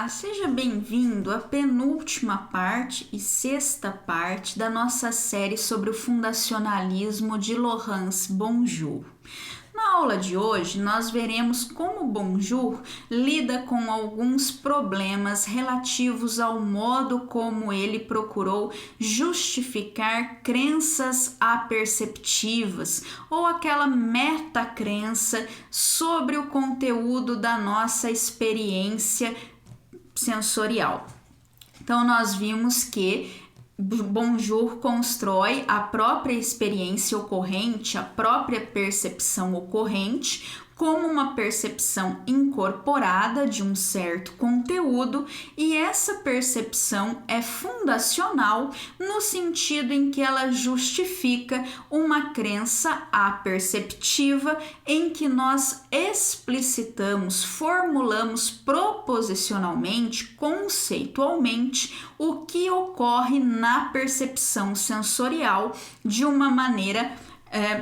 Olá, seja bem-vindo à penúltima parte e sexta parte da nossa série sobre o fundacionalismo de Laurence Bonjour. Na aula de hoje, nós veremos como Bonjour lida com alguns problemas relativos ao modo como ele procurou justificar crenças aperceptivas ou aquela metacrença sobre o conteúdo da nossa experiência sensorial. Então, nós vimos que Bonjour constrói a própria experiência ocorrente, a própria percepção ocorrente, como uma percepção incorporada de um certo conteúdo, e essa percepção é fundacional no sentido em que ela justifica uma crença aperceptiva em que nós explicitamos, formulamos proposicionalmente, conceitualmente, o que ocorre na percepção sensorial de uma maneira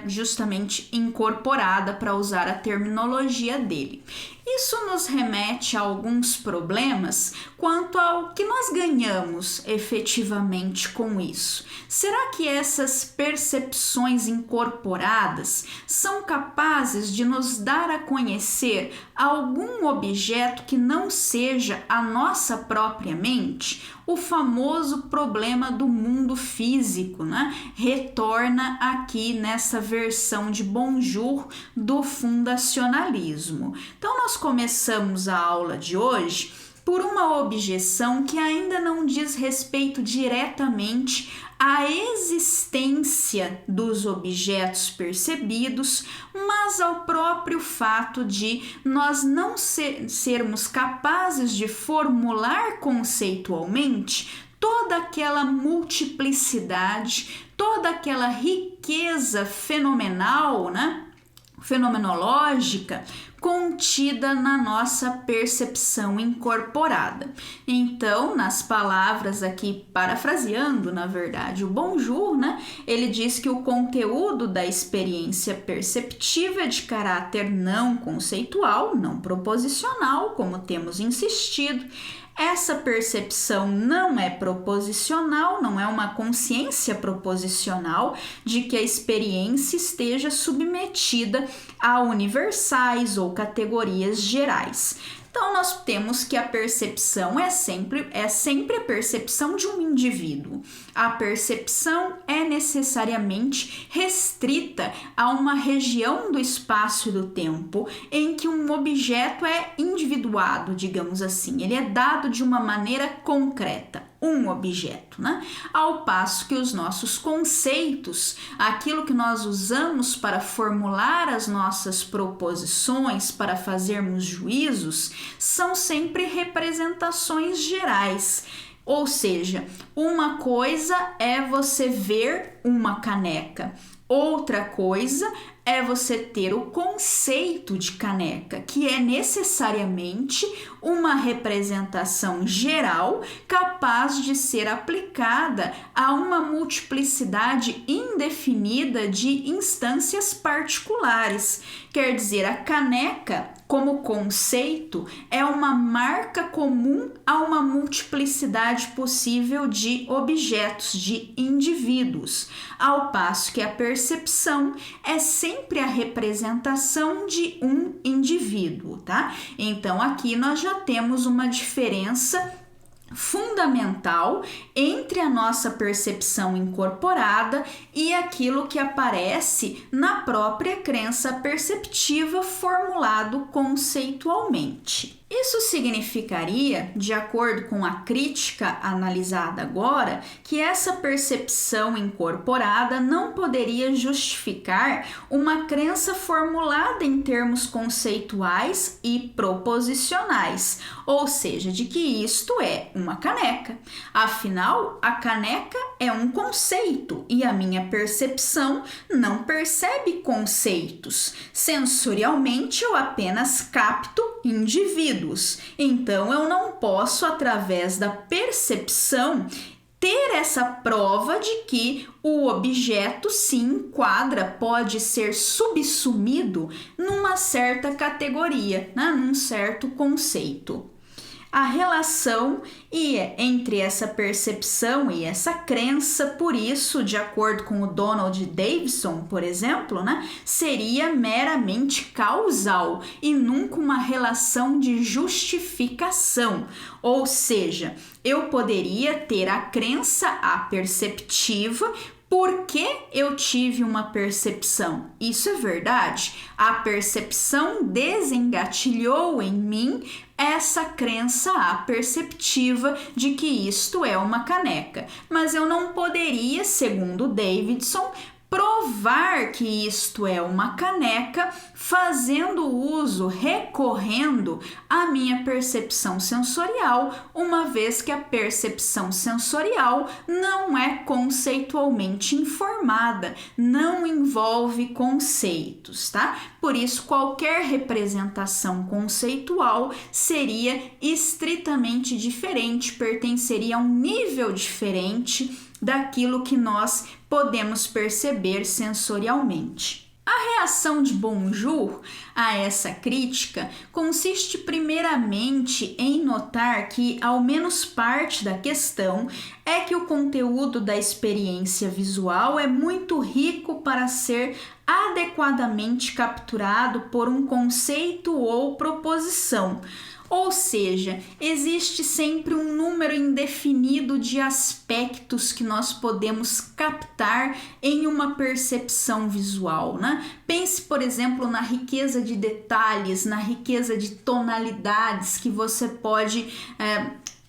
justamente incorporada, para usar a terminologia dele. Isso nos remete a alguns problemas quanto ao que nós ganhamos efetivamente com isso. Será que essas percepções incorporadas são capazes de nos dar a conhecer algum objeto que não seja a nossa própria mente? O famoso problema do mundo físico, né? Retorna aqui nessa versão de Bonjour do fundacionalismo. Então, nós começamos a aula de hoje por uma objeção que ainda não diz respeito diretamente à existência dos objetos percebidos, mas ao próprio fato de nós não sermos capazes de formular conceitualmente toda aquela multiplicidade, toda aquela riqueza fenomenal, né? Fenomenológica contida na nossa percepção incorporada. Então, nas palavras aqui, parafraseando, na verdade, o Bonjour, né? Ele diz que o conteúdo da experiência perceptiva é de caráter não conceitual, não proposicional, como temos insistido. Essa percepção não é proposicional, não é uma consciência proposicional de que a experiência esteja submetida a universais ou categorias gerais. Então, nós temos que a percepção é sempre a percepção de um indivíduo. A percepção é necessariamente restrita a uma região do espaço e do tempo em que um objeto é individuado, digamos assim. Ele é dado de uma maneira concreta, um objeto, né? Ao passo que os nossos conceitos, aquilo que nós usamos para formular as nossas proposições, para fazermos juízos, são sempre representações gerais. Ou seja, uma coisa é você ver uma caneca, outra coisa é você ter o conceito de caneca, que é necessariamente uma representação geral capaz de ser aplicada a uma multiplicidade indefinida de instâncias particulares. Quer dizer, a caneca, como conceito, é uma marca comum a uma multiplicidade possível de objetos, de indivíduos, ao passo que a percepção é sempre a representação de um indivíduo, tá? Então, aqui nós já temos uma diferença fundamental entre a nossa percepção incorporada e aquilo que aparece na própria crença perceptiva formulado conceitualmente. Isso significaria, de acordo com a crítica analisada agora, que essa percepção incorporada não poderia justificar uma crença formulada em termos conceituais e proposicionais, ou seja, de que isto é uma caneca. Afinal, a caneca é um conceito e a minha percepção não percebe conceitos. Sensorialmente, eu apenas capto indivíduos. Então, eu não posso, através da percepção, ter essa prova de que o objeto se enquadra, pode ser subsumido numa certa categoria, né? Num certo conceito. a relação entre essa percepção e essa crença. Por isso, de acordo com o Donald Davidson, por exemplo, né, seria meramente causal e nunca uma relação de justificação. Ou seja, eu poderia ter a crença aperceptiva porque eu tive uma percepção. Isso é verdade. A percepção desengatilhou em mim essa crença aperceptiva de que isto é uma caneca. Mas eu não poderia, segundo Davidson, provar que isto é uma caneca fazendo uso, recorrendo à minha percepção sensorial, uma vez que a percepção sensorial não é conceitualmente informada, não envolve conceitos, tá? Por isso, qualquer representação conceitual seria estritamente diferente, pertenceria a um nível diferente daquilo que nós podemos perceber sensorialmente. A reação de Bonjour a essa crítica consiste primeiramente em notar que, ao menos parte da questão, é que o conteúdo da experiência visual é muito rico para ser adequadamente capturado por um conceito ou proposição. Ou seja, existe sempre um número indefinido de aspectos que nós podemos captar em uma percepção visual, né? Pense, por exemplo, na riqueza de detalhes, na riqueza de tonalidades que você pode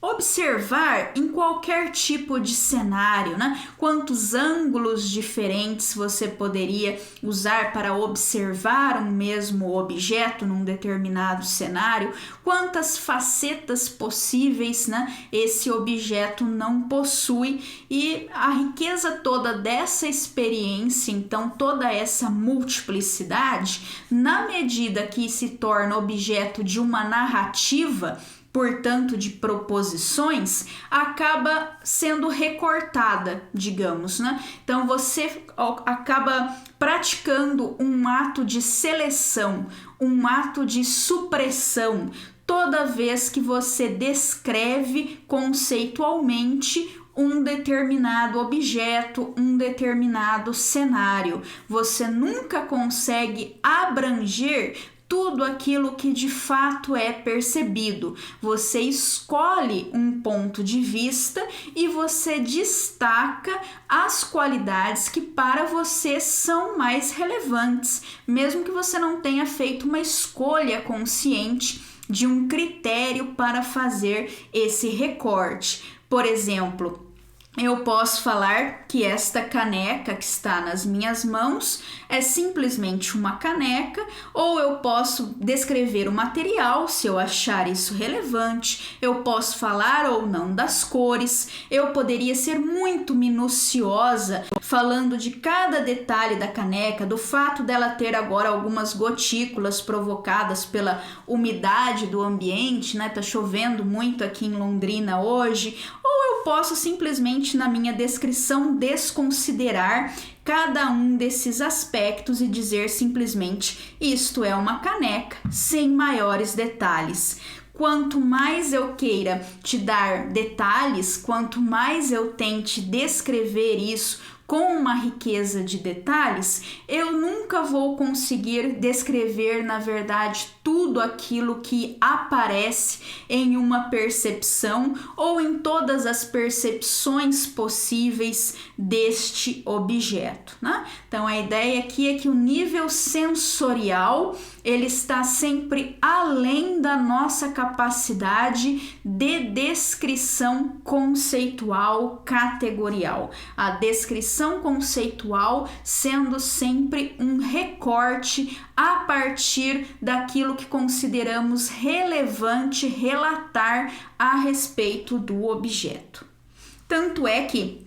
observar em qualquer tipo de cenário, né? Quantos ângulos diferentes você poderia usar para observar um mesmo objeto num determinado cenário, quantas facetas possíveis, né, esse objeto não possui, e a riqueza toda dessa experiência, então toda essa multiplicidade, na medida que se torna objeto de uma narrativa, portanto de proposições, acaba sendo recortada, digamos, né? Então você acaba praticando um ato de seleção, um ato de supressão, toda vez que você descreve conceitualmente um determinado objeto, um determinado cenário. Você nunca consegue abranger tudo aquilo que de fato é percebido. Você escolhe um ponto de vista e você destaca as qualidades que para você são mais relevantes, mesmo que você não tenha feito uma escolha consciente de um critério para fazer esse recorte. Por exemplo, eu posso falar que esta caneca que está nas minhas mãos é simplesmente uma caneca, ou eu posso descrever o material se eu achar isso relevante, eu posso falar ou não das cores, eu poderia ser muito minuciosa falando de cada detalhe da caneca, do fato dela ter agora algumas gotículas provocadas pela umidade do ambiente, né? Tá chovendo muito aqui em Londrina hoje, ou eu posso simplesmente na minha descrição desconsiderar cada um desses aspectos e dizer simplesmente isto é uma caneca, sem maiores detalhes. Quanto mais eu queira te dar detalhes, quanto mais eu tente descrever isso com uma riqueza de detalhes, eu nunca vou conseguir descrever, na verdade, tudo aquilo que aparece em uma percepção ou em todas as percepções possíveis deste objeto, né? Então, a ideia aqui é que o nível sensorial ele está sempre além da nossa capacidade de descrição conceitual categorial. A descrição conceitual sendo sempre um recorte a partir daquilo que consideramos relevante relatar a respeito do objeto. Tanto é que,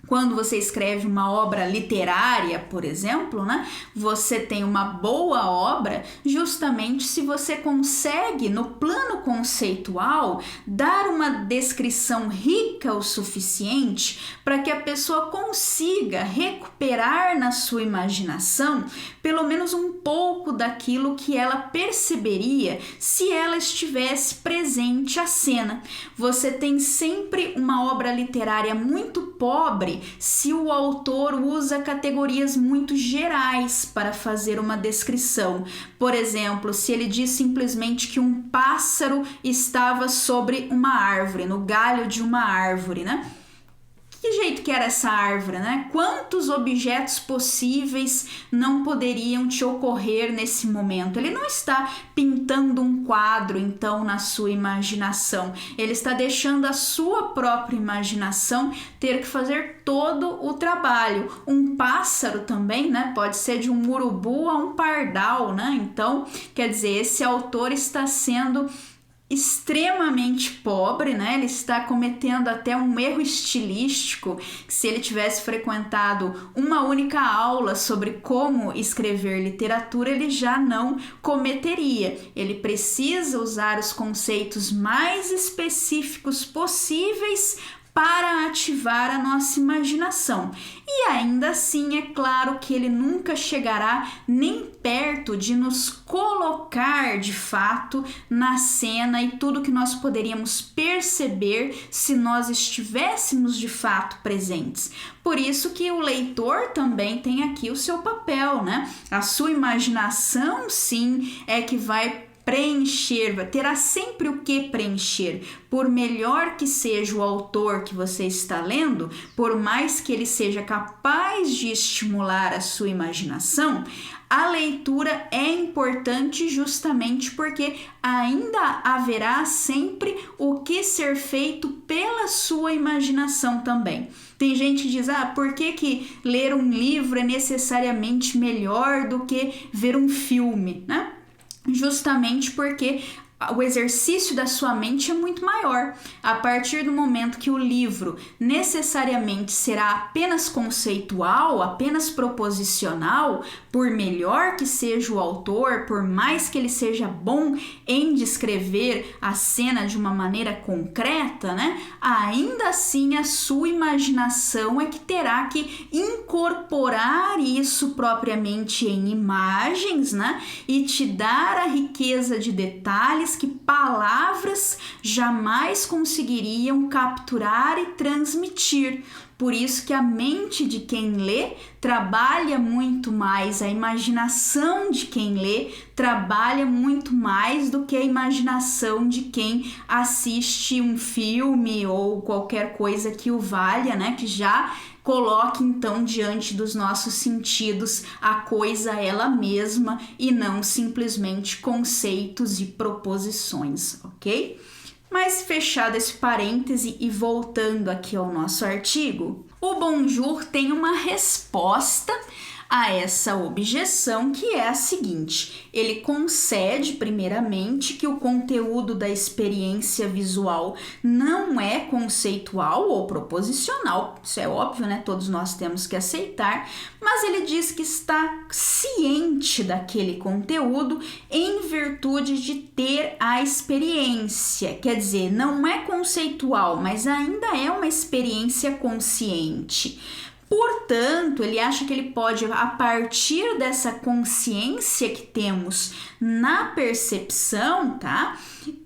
Quando você escreve uma obra literária, por exemplo, né, você tem uma boa obra justamente se você consegue, no plano conceitual, dar uma descrição rica o suficiente para que a pessoa consiga recuperar na sua imaginação pelo menos um pouco daquilo que ela perceberia se ela estivesse presente à cena. Você tem sempre uma obra literária muito pobre se o autor usa categorias muito gerais para fazer uma descrição. Por exemplo, se ele diz simplesmente que um pássaro estava sobre uma árvore, no galho de uma árvore, né? Que jeito que era essa árvore, né? Quantos objetos possíveis não poderiam te ocorrer nesse momento? Ele não está pintando um quadro, então, na sua imaginação. Ele está deixando a sua própria imaginação ter que fazer todo o trabalho. Um pássaro também, né? Pode ser de um urubu a um pardal, né? Então, quer dizer, esse autor está sendo extremamente pobre, né? Ele está cometendo até um erro estilístico que, se ele tivesse frequentado uma única aula sobre como escrever literatura, ele já não cometeria. Ele precisa usar os conceitos mais específicos possíveis para ativar a nossa imaginação. E ainda assim, é claro que ele nunca chegará nem perto de nos colocar de fato na cena e tudo que nós poderíamos perceber se nós estivéssemos de fato presentes. Por isso que o leitor também tem aqui o seu papel, né? A sua imaginação, sim, é que vai preencher, terá sempre o que preencher. Por melhor que seja o autor que você está lendo, por mais que ele seja capaz de estimular a sua imaginação, a leitura é importante justamente porque ainda haverá sempre o que ser feito pela sua imaginação também. Tem gente que diz, por que ler um livro é necessariamente melhor do que ver um filme, né? Justamente porque o exercício da sua mente é muito maior. A partir do momento que o livro necessariamente será apenas conceitual, apenas proposicional, por melhor que seja o autor, por mais que ele seja bom em descrever a cena de uma maneira concreta, né? Ainda assim a sua imaginação é que terá que incorporar isso propriamente em imagens, né? E te dar a riqueza de detalhes que palavras jamais conseguiriam capturar e transmitir. Por isso que a mente de quem lê trabalha muito mais, a imaginação de quem lê trabalha muito mais do que a imaginação de quem assiste um filme ou qualquer coisa que o valha, né? Que já coloque então diante dos nossos sentidos a coisa ela mesma e não simplesmente conceitos e proposições, ok? Mas fechado esse parêntese e voltando aqui ao nosso artigo, o Bonjour tem uma resposta a essa objeção, que é a seguinte: ele concede primeiramente que o conteúdo da experiência visual não é conceitual ou proposicional, isso é óbvio, né? Todos nós temos que aceitar, mas ele diz que está ciente daquele conteúdo em virtude de ter a experiência, quer dizer, não é conceitual, mas ainda é uma experiência consciente. Portanto, ele acha que ele pode, a partir dessa consciência que temos na percepção, tá?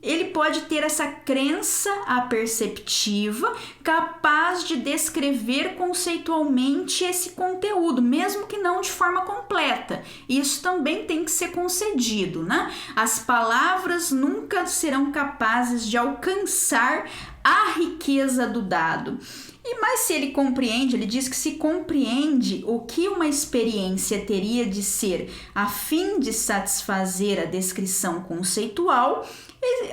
Ele pode ter essa crença aperceptiva capaz de descrever conceitualmente esse conteúdo, mesmo que não de forma completa. Isso também tem que ser concedido, né? As palavras nunca serão capazes de alcançar a riqueza do dado. Mas se ele compreende, ele diz que se compreende o que uma experiência teria de ser a fim de satisfazer a descrição conceitual,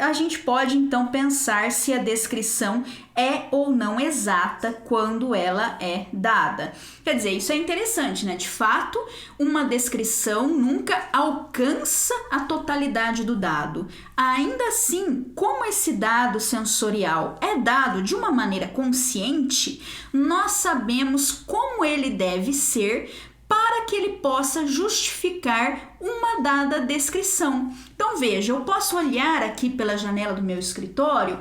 a gente pode então pensar se a descrição é ou não exata quando ela é dada. Quer dizer, isso é interessante, né? De fato, uma descrição nunca alcança a totalidade do dado. Ainda assim, como esse dado sensorial é dado de uma maneira consciente, nós sabemos como ele deve ser para que ele possa justificar uma dada descrição. Então veja, eu posso olhar aqui pela janela do meu escritório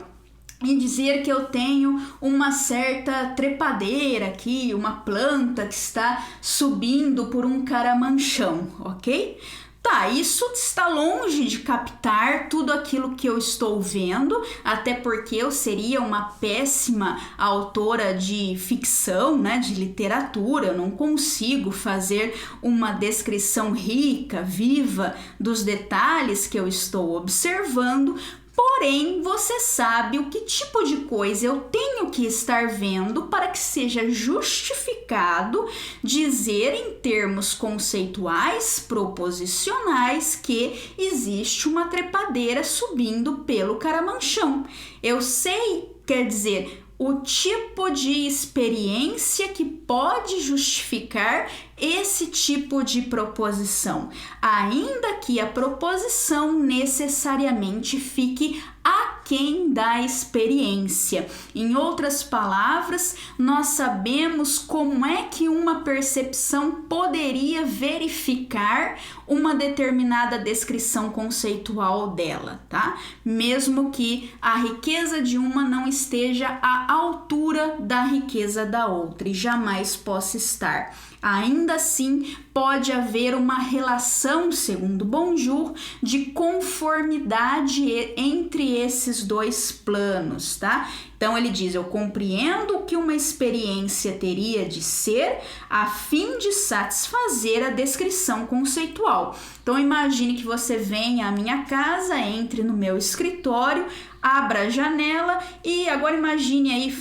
e dizer que eu tenho uma certa trepadeira aqui, uma planta que está subindo por um caramanchão, ok? Tá, isso está longe de captar tudo aquilo que eu estou vendo, até porque eu seria uma péssima autora de ficção, né, de literatura. Eu não consigo fazer uma descrição rica, viva dos detalhes que eu estou observando. Porém, você sabe o que tipo de coisa eu tenho que estar vendo para que seja justificado dizer em termos conceituais, proposicionais, que existe uma trepadeira subindo pelo caramanchão. Eu sei, quer dizer, o tipo de experiência que pode justificar esse tipo de proposição, ainda que a proposição necessariamente fique aquém da experiência. Em outras palavras, nós sabemos como é que uma percepção poderia verificar uma determinada descrição conceitual dela, tá? Mesmo que a riqueza de uma não esteja à altura da riqueza da outra, e jamais possa estar. Ainda assim, pode haver uma relação, segundo Bonjour, de conformidade entre esses dois planos, tá? Então ele diz, eu compreendo o que uma experiência teria de ser a fim de satisfazer a descrição conceitual. Então imagine que você venha à minha casa, entre no meu escritório, abra a janela e agora imagine aí,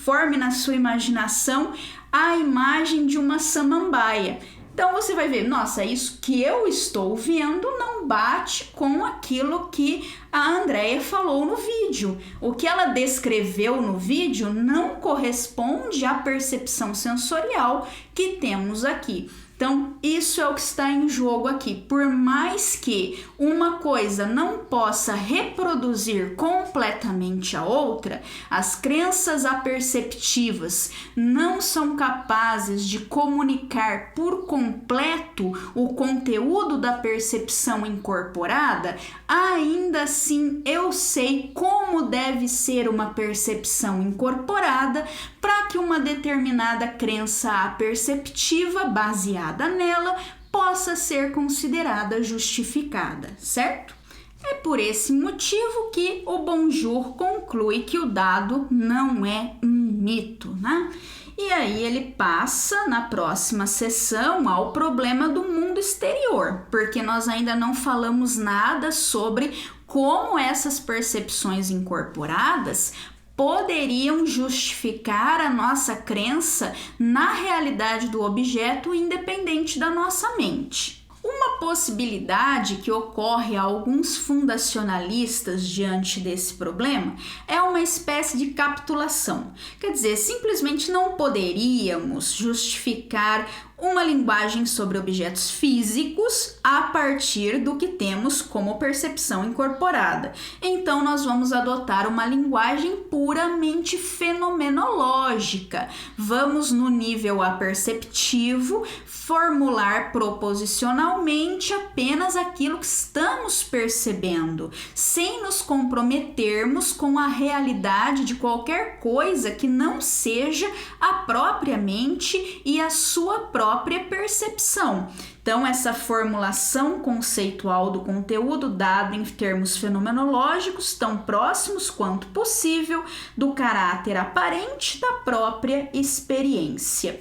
forme na sua imaginação a imagem de uma samambaia. Então você vai ver, nossa, isso que eu estou vendo não bate com aquilo que a Andrea falou no vídeo. O que ela descreveu no vídeo não corresponde à percepção sensorial que temos aqui. Então, isso é o que está em jogo aqui. Por mais que uma coisa não possa reproduzir completamente a outra, as crenças aperceptivas não são capazes de comunicar por completo o conteúdo da percepção incorporada, ainda assim eu sei como deve ser uma percepção incorporada para que uma determinada crença aperceptiva baseada nela possa ser considerada justificada, certo? É por esse motivo que o Bonjour conclui que o dado não é um mito, né? E aí ele passa na próxima sessão ao problema do mundo exterior, porque nós ainda não falamos nada sobre como essas percepções incorporadas poderiam justificar a nossa crença na realidade do objeto independente da nossa mente. Uma possibilidade que ocorre a alguns fundacionalistas diante desse problema é uma espécie de capitulação. Quer dizer, simplesmente não poderíamos justificar uma linguagem sobre objetos físicos a partir do que temos como percepção incorporada. Então, nós vamos adotar uma linguagem puramente fenomenológica. Vamos, no nível aperceptivo, formular proposicionalmente apenas aquilo que estamos percebendo, sem nos comprometermos com a realidade de qualquer coisa que não seja a própria mente e a sua própria percepção. Então, essa formulação conceitual do conteúdo dado em termos fenomenológicos tão próximos quanto possível do caráter aparente da própria experiência.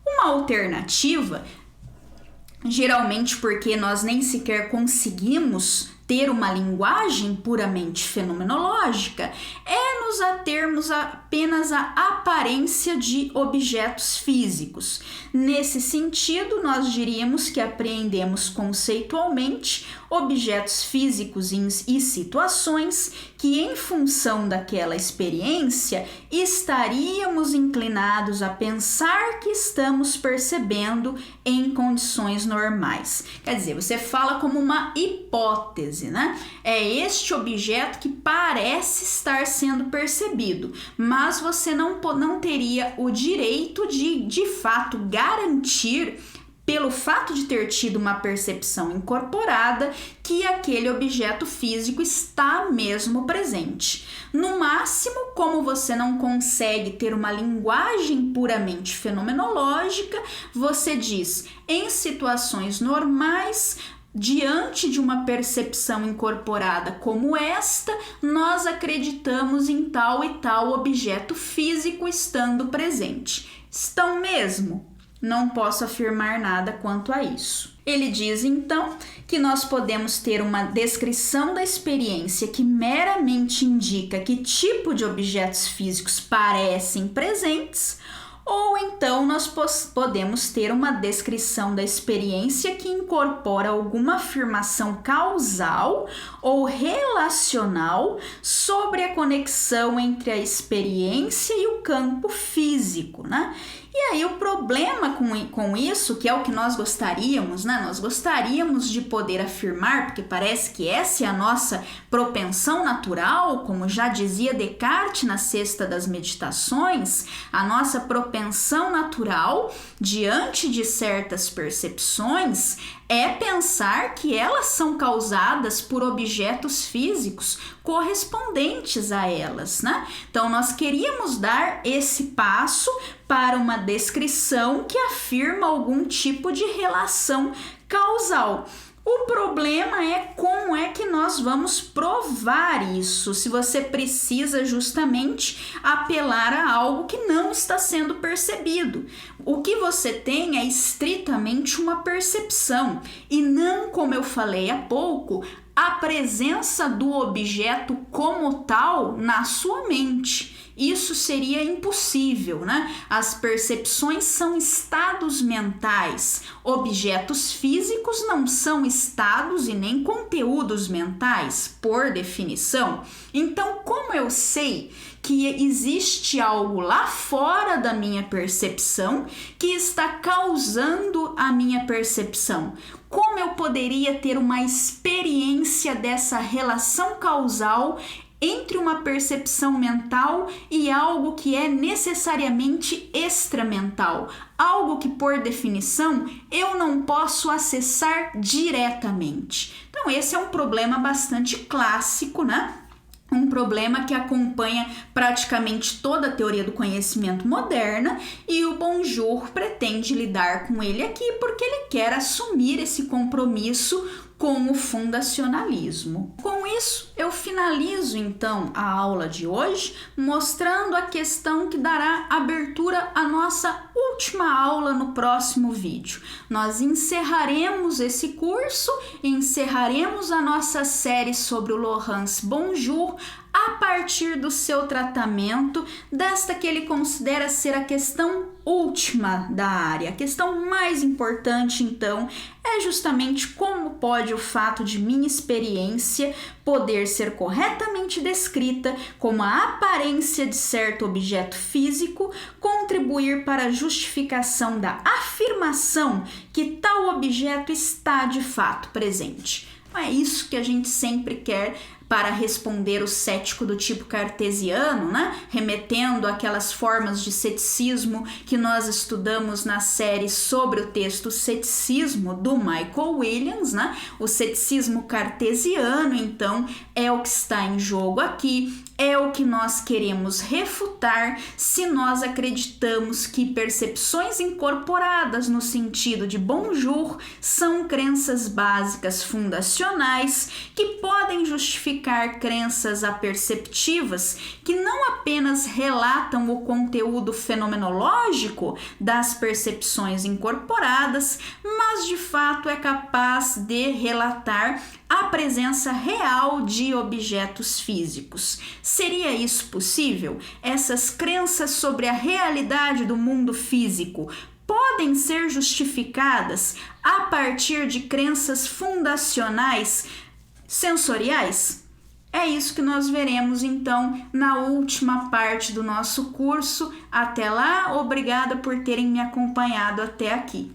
Uma alternativa, geralmente porque nós nem sequer conseguimos ter uma linguagem puramente fenomenológica é nos atermos apenas à aparência de objetos físicos. Nesse sentido, nós diríamos que apreendemos conceitualmente objetos físicos e situações que, em função daquela experiência, estaríamos inclinados a pensar que estamos percebendo em condições normais. Quer dizer, você fala como uma hipótese, né? É este objeto que parece estar sendo percebido, mas você não teria o direito de fato, garantir, pelo fato de ter tido uma percepção incorporada, que aquele objeto físico está mesmo presente. No máximo, como você não consegue ter uma linguagem puramente fenomenológica, você diz, em situações normais, diante de uma percepção incorporada como esta, nós acreditamos em tal e tal objeto físico estando presente. Estão mesmo? Não posso afirmar nada quanto a isso. Ele diz, então, que nós podemos ter uma descrição da experiência que meramente indica que tipo de objetos físicos parecem presentes, ou então nós podemos ter uma descrição da experiência que incorpora alguma afirmação causal ou relacional sobre a conexão entre a experiência e o campo físico, né? E aí o problema com isso, que é o que nós gostaríamos, né? Nós gostaríamos de poder afirmar, porque parece que essa é a nossa propensão natural, como já dizia Descartes na Sexta das Meditações, a nossa propensão natural diante de certas percepções é pensar que elas são causadas por objetos físicos correspondentes a elas, né? Então, nós queríamos dar esse passo para uma descrição que afirma algum tipo de relação causal. O problema é como é que nós vamos provar isso, se você precisa justamente apelar a algo que não está sendo percebido. O que você tem é estritamente uma percepção e não, como eu falei há pouco, a presença do objeto como tal na sua mente. Isso seria impossível, né? As percepções são estados mentais. Objetos físicos não são estados e nem conteúdos mentais, por definição. Então, como eu sei que existe algo lá fora da minha percepção que está causando a minha percepção? Como eu poderia ter uma experiência dessa relação causal entre uma percepção mental e algo que é necessariamente extramental, algo que, por definição, eu não posso acessar diretamente? Então, esse é um problema bastante clássico, né? Um problema que acompanha praticamente toda a teoria do conhecimento moderna, e o Bonjour pretende lidar com ele aqui porque ele quer assumir esse compromisso com o fundacionalismo. Com isso, eu finalizo então a aula de hoje mostrando a questão que dará abertura à nossa última aula no próximo vídeo. Nós encerraremos esse curso, encerraremos a nossa série sobre o Laurence Bonjour a partir do seu tratamento desta que ele considera ser a questão última da área. A questão mais importante, então, é justamente como pode o fato de minha experiência poder ser corretamente descrita como a aparência de certo objeto físico contribuir para a justificação da afirmação que tal objeto está de fato presente. É isso que a gente sempre quer para responder o cético do tipo cartesiano, né? Remetendo àquelas formas de ceticismo que nós estudamos na série sobre o texto Ceticismo, do Michael Williams, né? O ceticismo cartesiano, então, é o que está em jogo aqui, é o que nós queremos refutar se nós acreditamos que percepções incorporadas no sentido de Bonjour são crenças básicas fundacionais que podem justificar justificar crenças aperceptivas que não apenas relatam o conteúdo fenomenológico das percepções incorporadas, mas de fato é capaz de relatar a presença real de objetos físicos. Seria isso possível? Essas crenças sobre a realidade do mundo físico podem ser justificadas a partir de crenças fundacionais sensoriais? É isso que nós veremos então na última parte do nosso curso. Até lá, obrigada por terem me acompanhado até aqui.